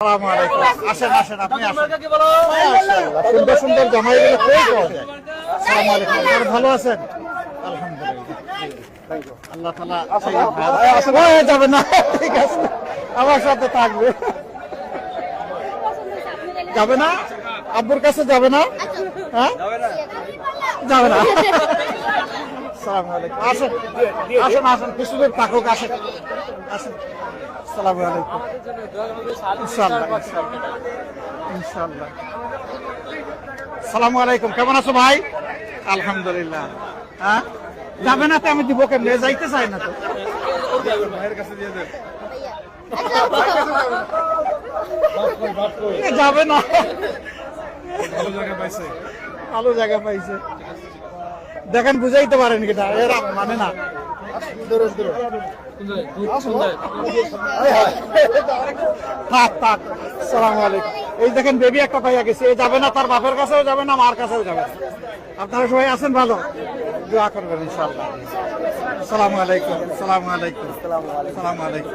আসসালামু আলাইকুম। আসেন আসেন, আপনি আসেন। মাশাআল্লাহ, সুন্দর সুন্দর জামাইগুলো কই পাওয়া যায়? আসসালামু আলাইকুম। আপনারা ভালো আছেন? আলহামদুলিল্লাহ। আল্লাহ তাআলা হয়ে যাবে না, ঠিক আছে, আমার সাথে থাকবে। যাবে না? আব্বুর কাছে যাবে না? হ্যাঁ, যাবে না। আসসালামু আলাইকুম। আসেন আসেন আসেন, কিছু দূর থাকুক, আসেন আসেন। আসসালামু আলাইকুম। ইনশাআল্লাহ ইনশাআল্লাহ। আসসালামু আলাইকুম, কেমন আছো ভাই? আলহামদুলিল্লাহ। হ্যাঁ, যাবে না তো আমি দিব কেমনে? যাইতে চাই না তো। ভাইয়ের কাছে দিয়ে দেন। যাবে না, ভালো জায়গা পাইছে, ভালো জায়গা পাইছে। দেখেন বুঝাইতে পারেন কিনা, এরা মানে না। আসসালামু আলাইকুম। এই দেখেন বেবি একটা পাইয়া গেছে, এ যাবে না, তার বাপের কাছেও যাবে না, মার কাছেও যাবে না। আপনারা সবাই আছেন ভালো, দোয়া করবেন ইনশাআল্লাহ। আসসালামু আলাইকুম। আসসালামু আলাইকুম। আসসালামু আলাইকুম।